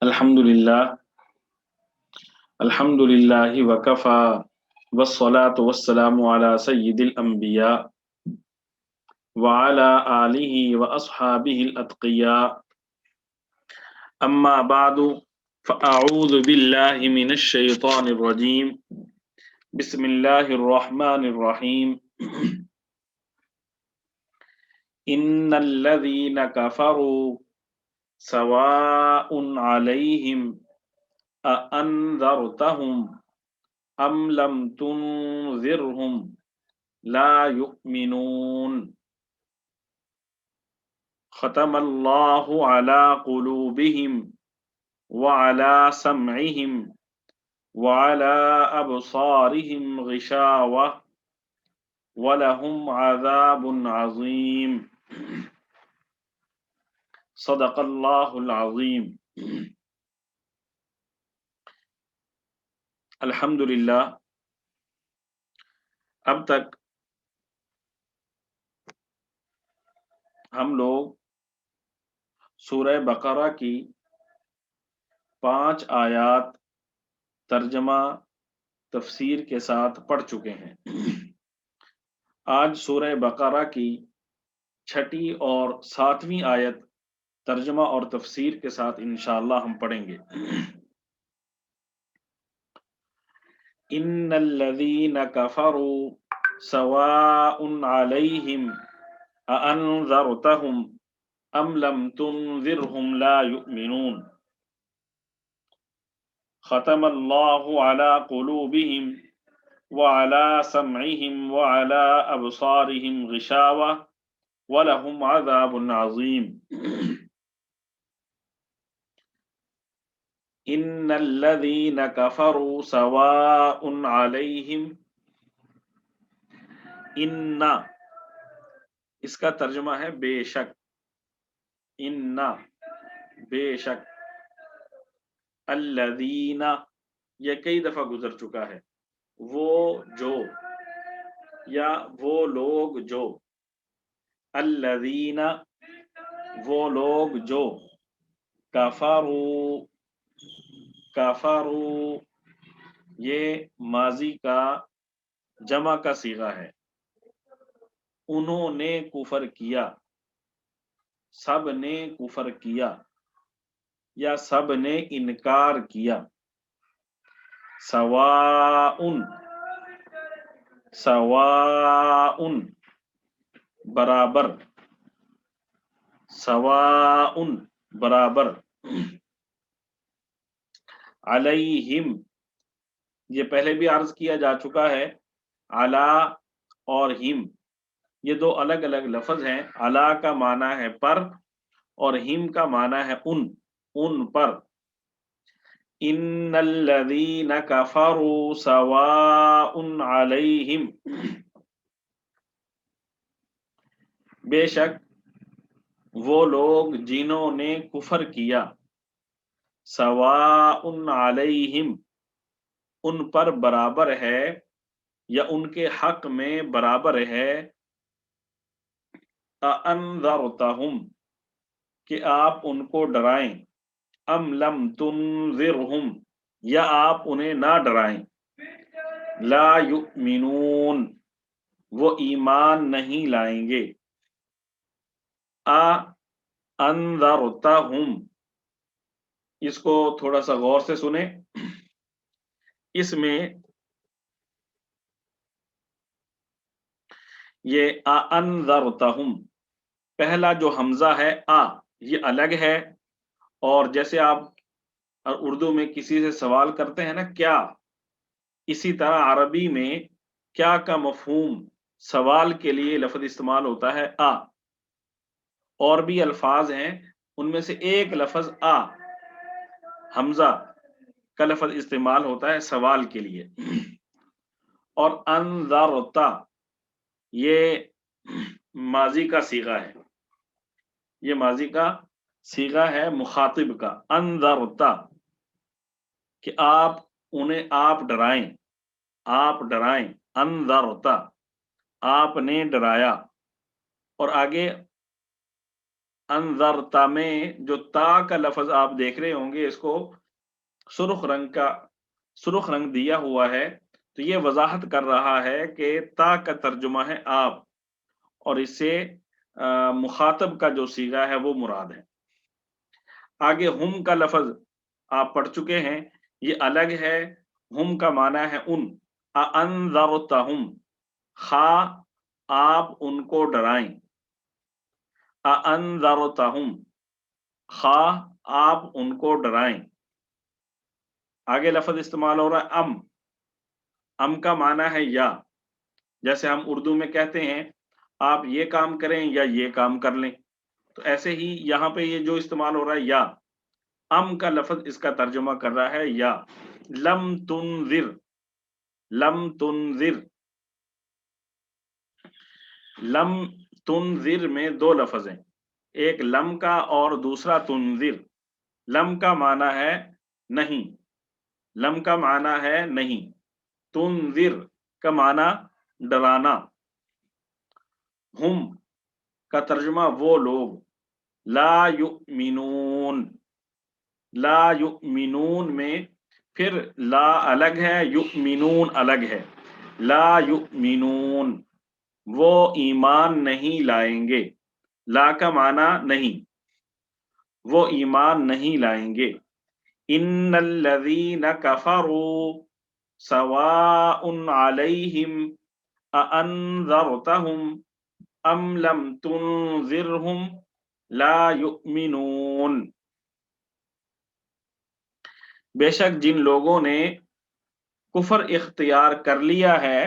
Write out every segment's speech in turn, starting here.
الحمد للہ وکفا والصلاة والسلام علی سید الانبیاء وعلی آلہ واصحابہ الاتقیاء اما بعد فاعوذ باللہ من الشیطان الرجیم بسم اللہ الرحمن الرحیم ان الذین کفروا سواء علیہم أأنذرتهم أم لم تنذرهم لا يؤمنون ختم الله على قلوبهم وعلى سمعهم وعلى أبصارهم غشاوة ولهم عذاب عظيم صدق الله العظيم. الحمدللہ اب تک ہم لوگ سورہ بقرہ کی 5 آیات ترجمہ تفسیر کے ساتھ پڑھ چکے ہیں. آج سورہ بقرہ کی 6 اور 7ویں آیت ترجمہ اور تفسیر کے ساتھ انشاءاللہ ہم پڑھیں گے. ان الذین کفروا سواء علیہم اانذرتهم ام لم تنذرهم لا یؤمنون ختم اللہ علی قلوبہم وعلی سمعہم وعلی ابصارہم غشاوہ ولہم عذاب عظیم. ان الذین کفروا سواء علیہم، ان اس کا ترجمہ ہے بے شک، ان بے شک، الذین یہ کئی دفعہ گزر چکا ہے، وہ جو یا وہ لوگ جو، الذین وہ لوگ جو، کفروا کفروا یہ ماضی کا جمع کا صیغہ ہے، انہوں نے کفر کیا، سب نے کفر کیا یا سب نے انکار کیا. سواء سواء برابر، سواء برابر، علیہم یہ پہلے بھی عرض کیا جا چکا ہے، علا اور ہم یہ دو الگ الگ لفظ ہیں. علا کا معنی ہے پر اور ہم کا معنی ہے ان پر. ان الذین کفروا سواء علیہم بے شک وہ لوگ جنہوں نے کفر کیا، سواء علیہم ان پر برابر ہے یا ان کے حق میں برابر ہے، اانذرتہم کہ آپ ان کو ڈرائیں، ام لم تنذرہم یا آپ انہیں نہ ڈرائیں، لا یؤمنون وہ ایمان نہیں لائیں گے. انذرتہم اس کو تھوڑا سا غور سے سنیں، اس میں یہ انذرتہم پہلا جو حمزہ ہے یہ الگ ہے، اور جیسے آپ اردو میں کسی سے سوال کرتے ہیں نا کیا، اسی طرح عربی میں کیا کا مفہوم سوال کے لیے لفظ استعمال ہوتا ہے اور بھی الفاظ ہیں، ان میں سے ایک لفظ حمزہ کا لفظ استعمال ہوتا ہے سوال کے لیے. اور انذرتا یہ ماضی کا صیغہ ہے، یہ ماضی کا صیغہ ہے مخاطب کا. انذرتا کہ آپ ڈرائیں، آپ ڈرائیں، انذرتا آپ نے ڈرایا. اور آگے انذرتا میں جو تا کا لفظ آپ دیکھ رہے ہوں گے، اس کو سرخ رنگ دیا ہوا ہے، تو یہ وضاحت کر رہا ہے کہ تا کا ترجمہ ہے آپ، اور اس سے مخاطب کا جو صیغہ ہے وہ مراد ہے۔ آگے ہم کا لفظ آپ پڑھ چکے ہیں، یہ الگ ہے۔ ہم کا معنی ہے ان، انذرتہم، خا آپ ان کو ڈرائیں، انذرتہم، خا آپ ان کو ڈرائیں۔ آگے لفظ استعمال ہو رہا ہے ام کا معنی ہے یا، جیسے ہم اردو میں کہتے ہیں آپ یہ کام کریں یا یہ کام کر لیں، تو ایسے ہی یہاں پہ یہ جو استعمال ہو رہا ہے یا، ام کا لفظ اس کا ترجمہ کر رہا ہے یا۔ لم تنذر، لم تنذر، لم تنذر میں دو لفظ ہیں، ایک لم کا اور دوسرا تنذر۔ لم کا معنی ہے نہیں، لم کا معنی ہے نہیں، تنذر کا معنی ڈرانا۔ ہم کا ترجمہ وہ لوگ، لا یؤمنون، لا یؤمنون میں پھر لا الگ ہے، یؤمنون الگ ہے۔ لا یؤمنون، وہ ایمان نہیں لائیں گے، لا کا معنی نہیں، وہ ایمان نہیں لائیں گے۔ ان الذین کفروا سواء علیہم اانذرتہم ام لم تنذرہم لا یؤمنون۔ بے شک جن لوگوں نے کفر اختیار کر لیا ہے،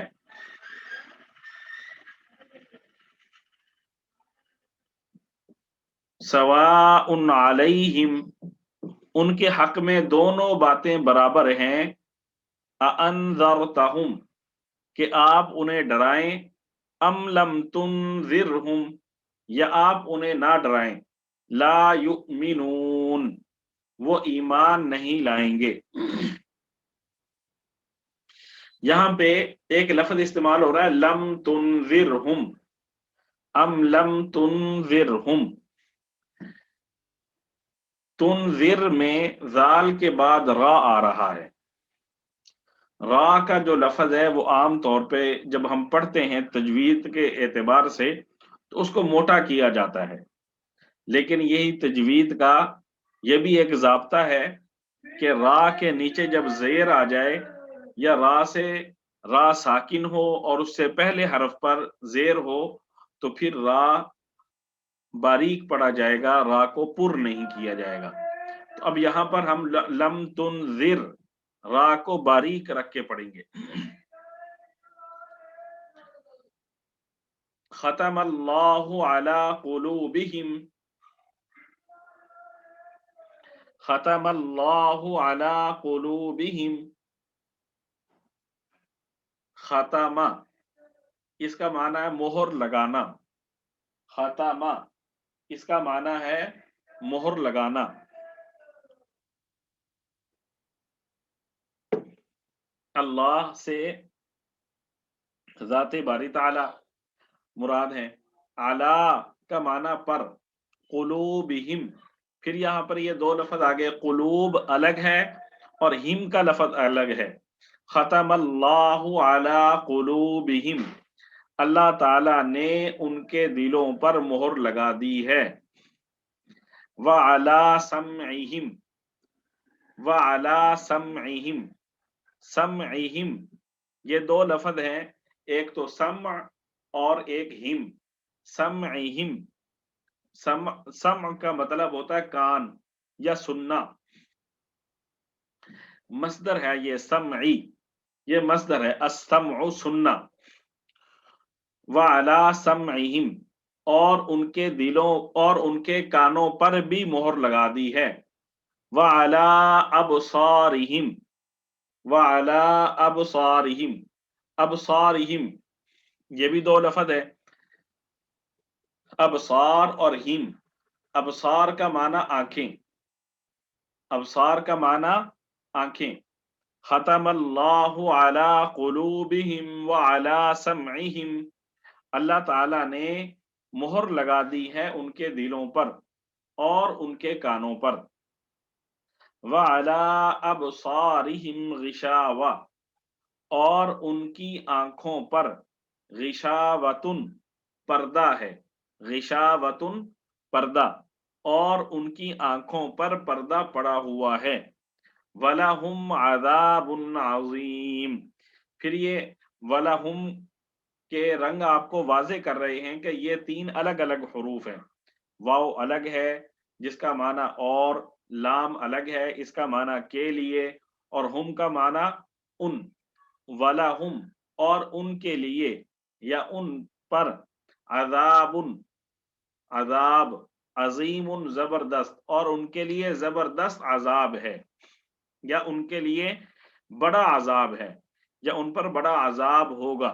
سواء علیہم، ان کے حق میں دونوں باتیں برابر ہیں، اانذرتہم، کہ آپ انہیں ڈرائیں، ام لم تنذرہم، یا آپ انہیں نہ ڈرائیں، لا یؤمنون، وہ ایمان نہیں لائیں گے۔ یہاں پہ ایک لفظ استعمال ہو رہا ہے لم تنذرہم، ام لم تنذرہم۔ تنذر میں ذال کے بعد را آ رہا ہے۔ را کا جو لفظ ہے وہ عام طور پہ جب ہم پڑھتے ہیں تجوید کے اعتبار سے تو اس کو موٹا کیا جاتا ہے، لیکن یہی تجوید کا یہ بھی ایک ضابطہ ہے کہ را کے نیچے جب زیر آ جائے یا را سے را ساکن ہو اور اس سے پہلے حرف پر زیر ہو تو پھر را باریک پڑا جائے گا، را کو پر نہیں کیا جائے گا۔ تو اب یہاں پر ہم لم تنذر، را کو باریک رکھ کے پڑھیں گے۔ ختم اللہ علی قلوبہم، ختم اللہ علی قلوبہم، ختمہ اس کا معنی ہے مہر لگانا، ختمہ اس کا معنی ہے مہر لگانا۔ اللہ سے ذات باری تعالی مراد ہے، اعلی کا معنی پر، قلوبہم، پھر یہاں پر یہ دو لفظ آگے، قلوب الگ ہے اور ہم کا لفظ الگ ہے۔ ختم اللہ علی قلوبہم، اللہ تعالی نے ان کے دلوں پر مہر لگا دی ہے۔ وعلی سمعہم، وعلی سمعہم، سمعہم یہ دو لفظ ہیں، ایک تو سمع اور ایک ہم۔ سمعہم، سمع کا مطلب ہوتا ہے کان یا سننا، مصدر ہے یہ سمعی، یہ مصدر ہے السمع سننا۔ وعلی سمعہم، اور ان کے دلوں اور ان کے کانوں پر بھی مہر لگا دی ہے۔ وعلی ابصارہم، وعلی ابصارہم، ابصارہم یہ بھی دو لفظ ہے، ابصار اور ہم۔ ابصار کا معنی آنکھیں، ابصار کا معنی آنکھیں۔ ختم اللہ علی قلوبہم وعلی سمعہم، اللہ تعالی نے مہر لگا دی ہے ان کے دلوں پر اور ان کے کانوں پر، وَعَلَىٰ أَبْصَارِهِمْ غِشَاوَةٌ اور ان کی آنکھوں پر، غشاوتن پردہ ہے، غشاوتن پردہ، اور ان کی آنکھوں پر پردہ پڑا ہوا ہے، وَلَهُمْ عَذَابٌ عَظِيمٌ۔ پھر یہ وَلَهُمْ کے رنگ آپ کو واضح کر رہے ہیں کہ یہ تین الگ الگ حروف ہیں۔ واو الگ ہے جس کا معنی اور، لام الگ ہے اس کا معنی کے لیے، اور ہم کا معنی ان، وَلَهُمْ اور ان کے لیے یا ان پر، عذاب عذاب، عظیم زبردست اور ان کے لیے زبردست عذاب ہے، یا ان کے لیے بڑا عذاب ہے، یا ان پر بڑا عذاب ہوگا۔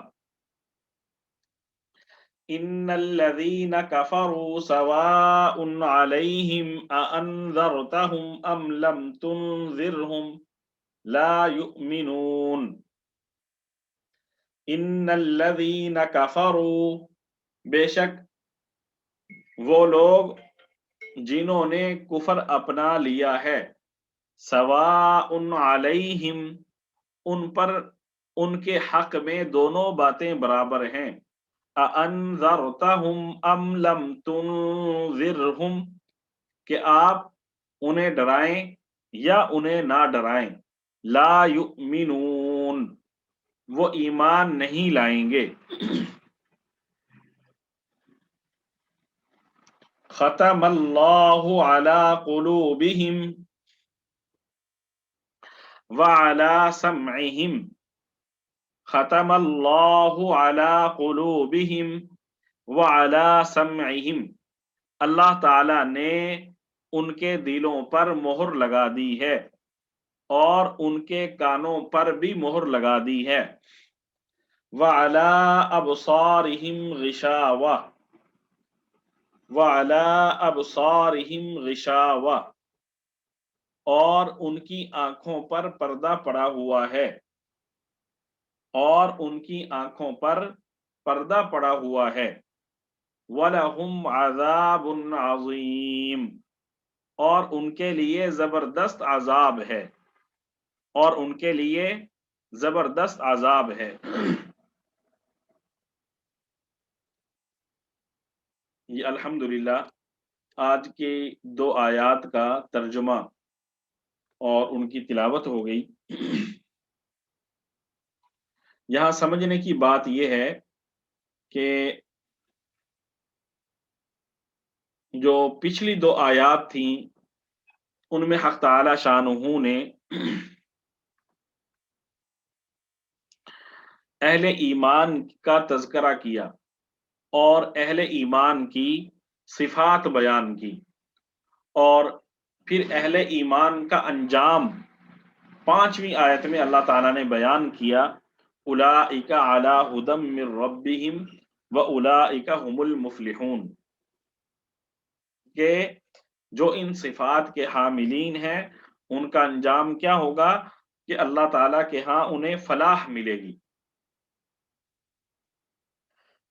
ان الذين كفروا سواء عليهم أأنذرتهم ام لم تنذرهم لا يؤمنون۔ ان الذين كفروا بے شک وہ لوگ جنہوں نے کفر اپنا لیا ہے، سواء علیہم ان پر، ان کے حق میں دونوں باتیں برابر ہیں، اَأَنذَرْتَهُمْ أَمْ لَمْ تُنذِرْهُمْ کہ آپ انہیں ڈرائیں یا انہیں نہ ڈرائیں، لا یؤمنون وہ ایمان نہیں لائیں گے۔ ختم اللہ علی قلوبہم وعلی سمعہم، ختم اللہ علی قلوبہم وعلی سمعہم اللہ تعالی نے ان کے دلوں پر مہر لگا دی ہے اور ان کے کانوں پر بھی مہر لگا دی ہے، وعلی ابصارہم غشاوہ، وعلی ابصارہم غشاوہ اور ان کی آنکھوں پر پردہ پڑا ہوا ہے، اور ان کی آنکھوں پر پردہ پڑا ہوا ہے، وَلَهُمْ عَذَابٌ عَظِيمٌ اور ان کے لیے زبردست عذاب ہے، اور ان کے لیے زبردست عذاب ہے۔ یہ الحمدللہ آج کے دو آیات کا ترجمہ اور ان کی تلاوت ہو گئی۔ یہاں سمجھنے کی بات یہ ہے کہ جو پچھلی دو آیات تھیں ان میں حق تعالی شانہ نے اہل ایمان کا تذکرہ کیا اور اہل ایمان کی صفات بیان کی، اور پھر اہل ایمان کا انجام پانچویں آیت میں اللہ تعالیٰ نے بیان کیا، اولئک علی ھدی من ربہم واولئک ھم المفلحون، کہ جو ان صفات کے حاملین ہیں ان کا انجام کیا ہوگا کہ اللہ تعالیٰ کے ہاں انہیں فلاح ملے گی۔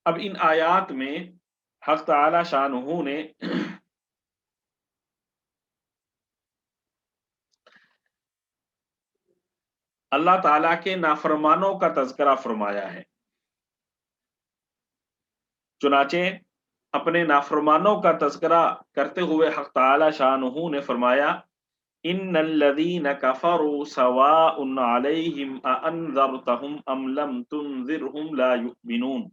اب ان آیات میں حق تعالی شانہ نے اللہ تعالیٰ کے نافرمانوں کا تذکرہ فرمایا ہے، چنانچہ اپنے نافرمانوں کا تذکرہ کرتے ہوئے حق تعالی شانہ نے فرمایا، ان الذین کفروا سواء علیہم اانذرتہم ام لم تنذرہم لا یؤمنون،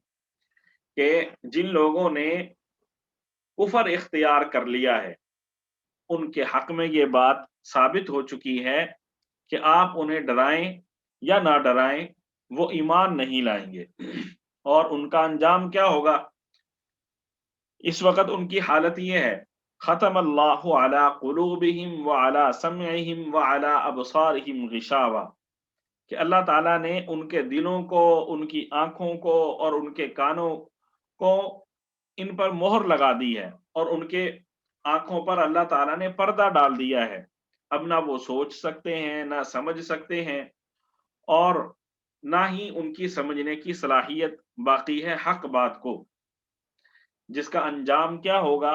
کہ جن لوگوں نے کفر اختیار کر لیا ہے ان کے حق میں یہ بات ثابت ہو چکی ہے کہ آپ انہیں ڈرائیں یا نہ ڈرائیں وہ ایمان نہیں لائیں گے، اور ان کا انجام کیا ہوگا؟ اس وقت ان کی حالت یہ ہے، ختم اللہ علی قلوبہم وعلی سمعہم وعلی ابصارہم غشاوہ، کہ اللہ تعالیٰ نے ان کے دلوں کو، ان کی آنکھوں کو اور ان کے کانوں کو ان پر مہر لگا دی ہے، اور ان کے آنکھوں پر اللہ تعالیٰ نے پردہ ڈال دیا ہے، اب نہ وہ سوچ سکتے ہیں نہ سمجھ سکتے ہیں، اور نہ ہی ان کی سمجھنے کی صلاحیت باقی ہے حق بات کو، جس کا انجام کیا ہوگا؟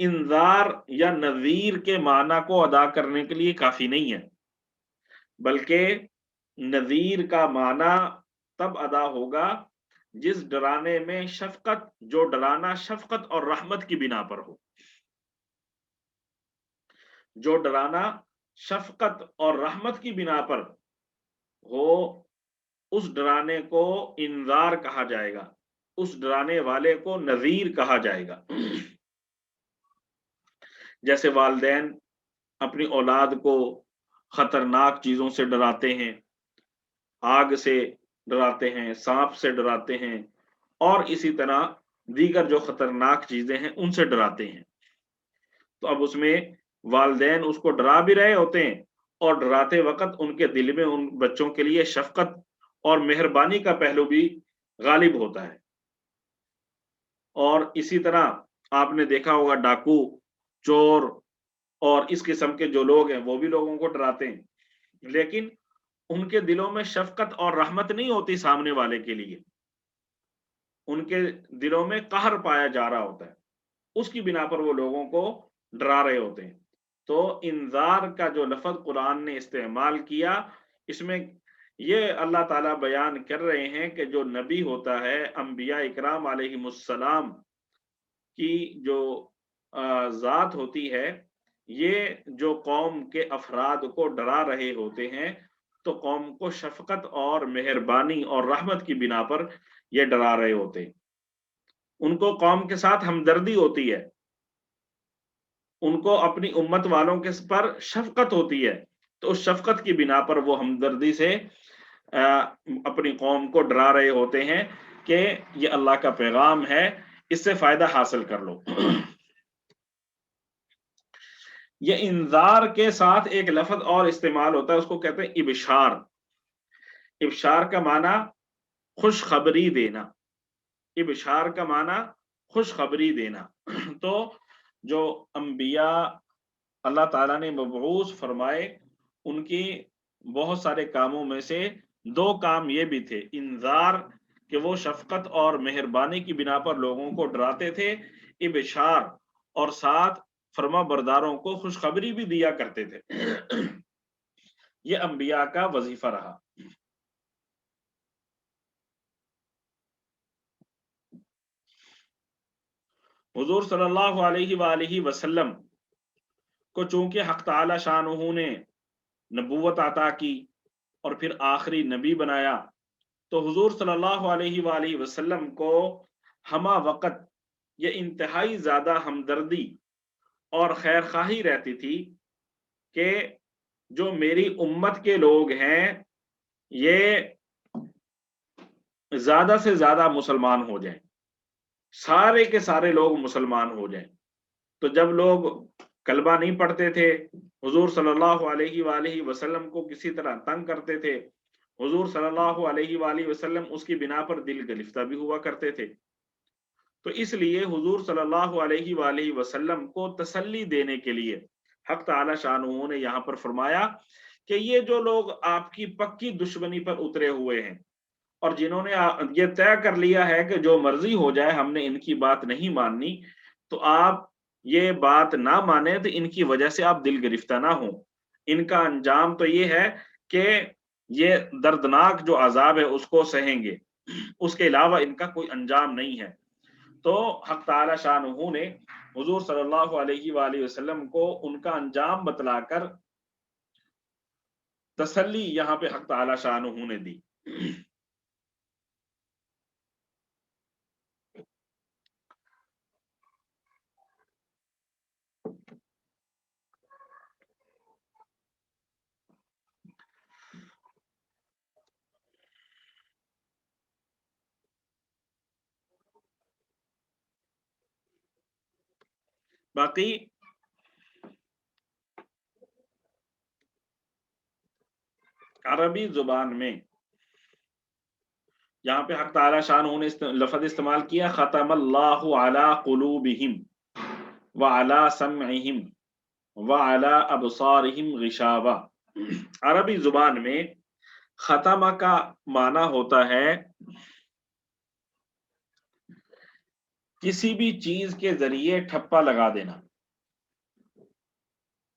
انذار یا نذیر کے معنی کو ادا کرنے کے لیے کافی نہیں ہے، بلکہ نذیر کا معنی تب ادا ہوگا جس ڈرانے میں شفقت، جو ڈرانا شفقت اور رحمت کی بنا پر ہو، جو ڈرانا شفقت اور رحمت کی بنا پر ہو، اس ڈرانے کو انذار کہا جائے گا، اس ڈرانے والے کو نذیر کہا جائے گا۔ جیسے والدین اپنی اولاد کو خطرناک چیزوں سے ڈراتے ہیں، آگ سے ڈراتے ہیں، سانپ سے ڈراتے ہیں، اور اسی طرح دیگر جو خطرناک چیزیں ہیں ان سے ڈراتے ہیں، تو اب اس میں والدین اس کو ڈرا بھی رہے ہوتے ہیں، اور ڈراتے وقت ان کے دل میں ان بچوں کے لیے شفقت اور مہربانی کا پہلو بھی غالب ہوتا ہے۔ اور اسی طرح آپ نے دیکھا ہوگا ڈاکو، چور اور اس قسم کے جو لوگ ہیں وہ بھی لوگوں کو ڈراتے ہیں، لیکن ان کے دلوں میں شفقت اور رحمت نہیں ہوتی سامنے والے کے لیے، ان کے دلوں میں قہر پایا جا رہا ہوتا ہے، اس کی بنا پر وہ لوگوں کو ڈرا رہے ہوتے ہیں۔ تو انذار کا جو لفظ قرآن نے استعمال کیا، اس میں یہ اللہ تعالیٰ بیان کر رہے ہیں کہ جو نبی ہوتا ہے، انبیاء اکرام علیہم السلام کی جو ذات ہوتی ہے، یہ جو قوم کے افراد کو ڈرا رہے ہوتے ہیں تو قوم کو شفقت اور مہربانی اور رحمت کی بنا پر یہ ڈرا رہے ہوتے ہیں، ان کو قوم کے ساتھ ہمدردی ہوتی ہے، ان کو اپنی امت والوں کے پر شفقت ہوتی ہے، تو اس شفقت کی بنا پر وہ ہمدردی سے اپنی قوم کو ڈرا رہے ہوتے ہیں کہ یہ اللہ کا پیغام ہے، اس سے فائدہ حاصل کر لو۔ یہ انذار کے ساتھ ایک لفظ اور استعمال ہوتا ہے، اس کو کہتے ہیں ابشار۔ ابشار کا معنی خوشخبری دینا، ابشار کا معنی خوشخبری دینا۔ تو جو انبیاء اللہ تعالیٰ نے مبعوث فرمائے، ان کی بہت سارے کاموں میں سے دو کام یہ بھی تھے، انذار کہ وہ شفقت اور مہربانی کی بنا پر لوگوں کو ڈراتے تھے، ابشار اور ساتھ فرما برداروں کو خوشخبری بھی دیا کرتے تھے۔ یہ انبیاء کا وظیفہ رہا۔ حضور صلی اللہ علیہ وآلہ وسلم کو چونکہ حق تعالی شانہ نے نبوت عطا کی اور پھر آخری نبی بنایا، تو حضور صلی اللہ علیہ وآلہ وسلم کو ہمہ وقت یہ انتہائی زیادہ ہمدردی اور خیر خواہی رہتی تھی کہ جو میری امت کے لوگ ہیں یہ زیادہ سے زیادہ مسلمان ہو جائیں، سارے کے سارے لوگ مسلمان ہو جائیں۔ تو جب لوگ کلمہ نہیں پڑھتے تھے، حضور صلی اللہ علیہ وآلہ وسلم کو کسی طرح تنگ کرتے تھے، حضور صلی اللہ علیہ وآلہ وسلم اس کی بنا پر دل گرفتہ بھی ہوا کرتے تھے، تو اس لیے حضور صلی اللہ علیہ وآلہ وسلم کو تسلی دینے کے لیے حق تعالی شانہ نے یہاں پر فرمایا کہ یہ جو لوگ آپ کی پکی دشمنی پر اترے ہوئے ہیں اور جنہوں نے یہ طے کر لیا ہے کہ جو مرضی ہو جائے ہم نے ان کی بات نہیں ماننی، تو آپ یہ بات نہ مانیں تو ان کی وجہ سے آپ دل گرفتہ نہ ہوں، ان کا انجام تو یہ ہے کہ یہ دردناک جو عذاب ہے اس کو سہیں گے، اس کے علاوہ ان کا کوئی انجام نہیں ہے۔ تو حق تعالی شانہ نے حضور صلی اللہ علیہ وآلہ وسلم کو ان کا انجام بتلا کر تسلی یہاں پہ حق تعالی شانہ نے دی۔ باقی عربی زبان میں یہاں پہ حق تعالی شانہ نے لفظ استعمال کیا ختم اللہ علی قلوبہم وعلی سمعہم وعلی ابصارہم غشاوہ۔ عربی زبان میں ختمہ کا معنی ہوتا ہے کسی بھی چیز کے ذریعے ٹھپا لگا دینا،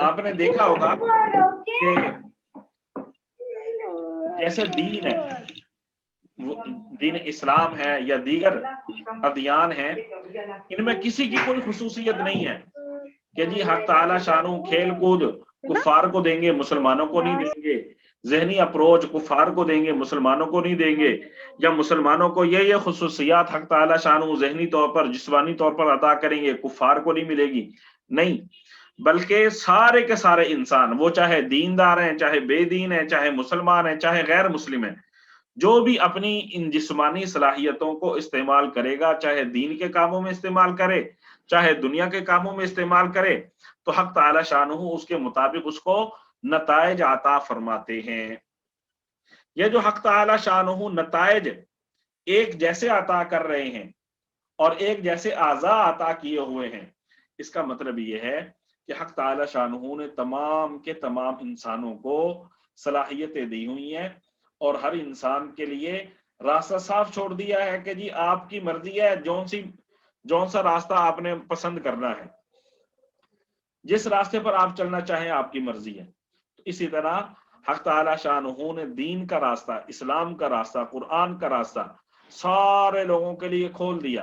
آپ نے دیکھا ہوگا کہ جیسے دین ہے، دین اسلام ہے یا دیگر ادیان ہیں، ان میں کسی کی کوئی خصوصیت نہیں ہے کہ جی حق تعالی شانو کھیل کود کفار کو دیں گے مسلمانوں کو نہیں دیں گے، ذہنی اپروچ کفار کو دیں گے مسلمانوں کو نہیں دیں گے، یا مسلمانوں کو یہ خصوصیات حق تعالی شانو ذہنی طور پر جسمانی طور پر عطا کریں گے، کفار کو نہیں ملے گی، نہیں، بلکہ سارے کے سارے انسان، وہ چاہے دیندار ہیں، چاہے بے دین ہیں، چاہے مسلمان ہیں، چاہے غیر مسلم ہیں، جو بھی اپنی ان جسمانی صلاحیتوں کو استعمال کرے گا، چاہے دین کے کاموں میں استعمال کرے، چاہے دنیا کے کاموں میں استعمال کرے، تو حق تعالی شانہ اس کے مطابق اس کو نتائج عطا فرماتے ہیں۔ یہ جو حق تعالی شانہ نتائج ایک جیسے عطا کر رہے ہیں اور ایک جیسے اعضاء عطا کیے ہوئے ہیں، اس کا مطلب یہ ہے کہ حق تعالی شانہ نے تمام کے تمام انسانوں کو صلاحیتیں دی ہوئی ہیں، اور ہر انسان کے لیے راستہ صاف چھوڑ دیا ہے کہ جی آپ کی مرضی ہے، جون سا راستہ آپ نے پسند کرنا ہے، جس راستے پر آپ چلنا چاہیں آپ کی مرضی ہے۔ تو اسی طرح حق تعالی شانہ نے دین کا راستہ، اسلام کا راستہ، قرآن کا راستہ سارے لوگوں کے لیے کھول دیا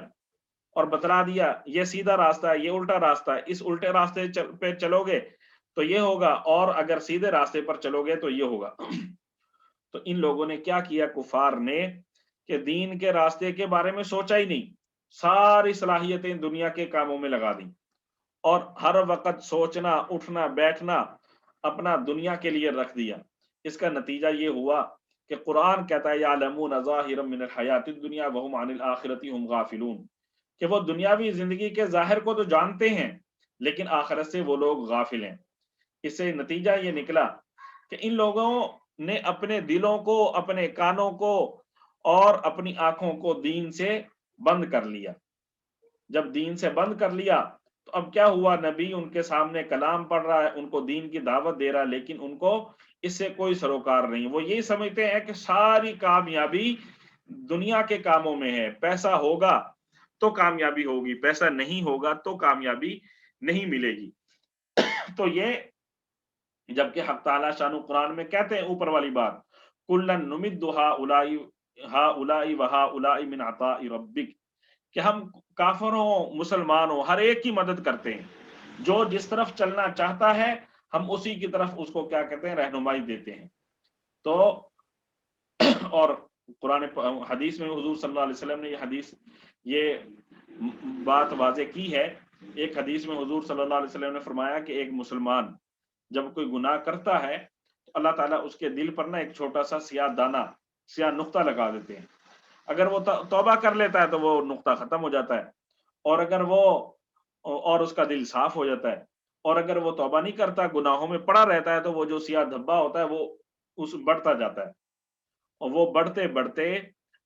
اور بتلا دیا یہ سیدھا راستہ ہے، یہ الٹا راستہ ہے، اس الٹے راستے پہ چلو گے تو یہ ہوگا، اور اگر سیدھے راستے پر چلو گے تو یہ ہوگا۔ تو ان لوگوں نے کیا کیا، کفار نے، کہ دین کے راستے کے بارے میں سوچا ہی نہیں، ساری صلاحیتیں دنیا کے کاموں میں لگا دیں، اور ہر وقت سوچنا اٹھنا بیٹھنا اپنا دنیا کے لیے رکھ دیا۔ اس کا نتیجہ یہ ہوا کہ قرآن کہتا ہے یعلمون ظاہرا من الحیات الدنیا وہم عن الآخرۃ ہم غافلون، کہ وہ دنیاوی زندگی کے ظاہر کو تو جانتے ہیں لیکن آخرت سے وہ لوگ غافل ہیں۔ اس سے نتیجہ یہ نکلا کہ ان لوگوں نے اپنے دلوں کو، اپنے کانوں کو اور اپنی آنکھوں کو دین سے بند کر لیا۔ جب دین سے بند کر لیا تو اب کیا ہوا، نبی ان کے سامنے کلام پڑھ رہا ہے، ان کو دین کی دعوت دے رہا ہے، لیکن ان کو اس سے کوئی سروکار نہیں۔ وہ یہی سمجھتے ہیں کہ ساری کامیابی دنیا کے کاموں میں ہے، پیسہ ہوگا تو کامیابی ہوگی، پیسہ نہیں ہوگا تو کامیابی نہیں ملے گی۔ تو یہ جبکہ حق تعالی شانہ قرآن میں کہتے ہیں اوپر والی بات، کلن نمد ہؤلاء وہؤلاء من عطاء ربک، کہ ہم کافروں مسلمانوں ہر ایک کی مدد کرتے ہیں، جو جس طرف چلنا چاہتا ہے ہم اسی کی طرف اس کو کیا کہتے ہیں، رہنمائی دیتے ہیں۔ تو اور قرآن حدیث میں حضور صلی اللہ علیہ وسلم نے یہ بات واضح کی ہے۔ ایک حدیث میں حضور صلی اللہ علیہ وسلم نے فرمایا کہ ایک مسلمان جب کوئی گناہ کرتا ہے تو اللہ تعالیٰ اس کے دل پر نا ایک چھوٹا سا سیاہ نقطہ لگا دیتے ہیں۔ اگر وہ توبہ کر لیتا ہے تو وہ نقطہ ختم ہو جاتا ہے، اور اس کا دل صاف ہو جاتا ہے، اور اگر وہ توبہ نہیں کرتا، گناہوں میں پڑا رہتا ہے، تو وہ جو سیاہ دھبا ہوتا ہے وہ بڑھتا جاتا ہے، اور وہ بڑھتے بڑھتے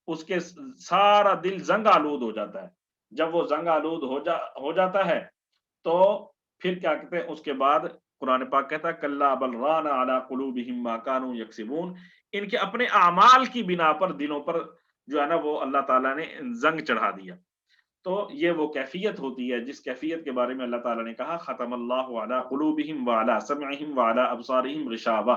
اس کے سارا دل زنگ آلود ہو جاتا ہے۔ جب وہ زنگ آلود ہو جاتا ہے تو پھر کیا کہتے ہیں، اس کے بعد قرآن پاک کہتا ہے کلا بل ران علی قلوبہم ما کانوا یکسبون، ان کے اپنے اعمال کی بنا پر دلوں پر جو ہے نا وہ اللہ تعالیٰ نے زنگ چڑھا دیا۔ تو یہ وہ کیفیت ہوتی ہے جس کیفیت کے بارے میں اللہ تعالیٰ نے کہا ختم اللہ علی قلوبہم وعلی سمعہم وعلی ابصارہم غشاوہ۔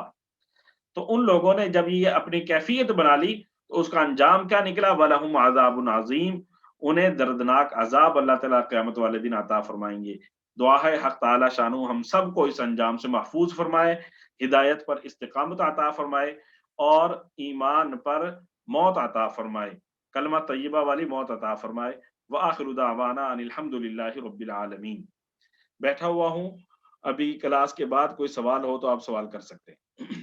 تو ان لوگوں نے جب یہ اپنی کیفیت بنا لی تو اس کا انجام کیا نکلا، وَلَهُمْ عَذَابٌ عَظِيمٌ، انہیں دردناک عذاب اللہ تعالیٰ قیامت والے دن عطا فرمائیں گے۔ دعا ہے حق تعالی شانہ ہم سب کو اس انجام سے محفوظ فرمائے، ہدایت پر استقامت عطا فرمائے، اور ایمان پر موت عطا فرمائے، کلمہ طیبہ والی موت عطا فرمائے۔ وآخر دعوانا ان الحمد للہ رب العالمین۔ بیٹھا ہوا ہوں، ابھی کلاس کے بعد کوئی سوال ہو تو آپ سوال کر سکتے ہیں۔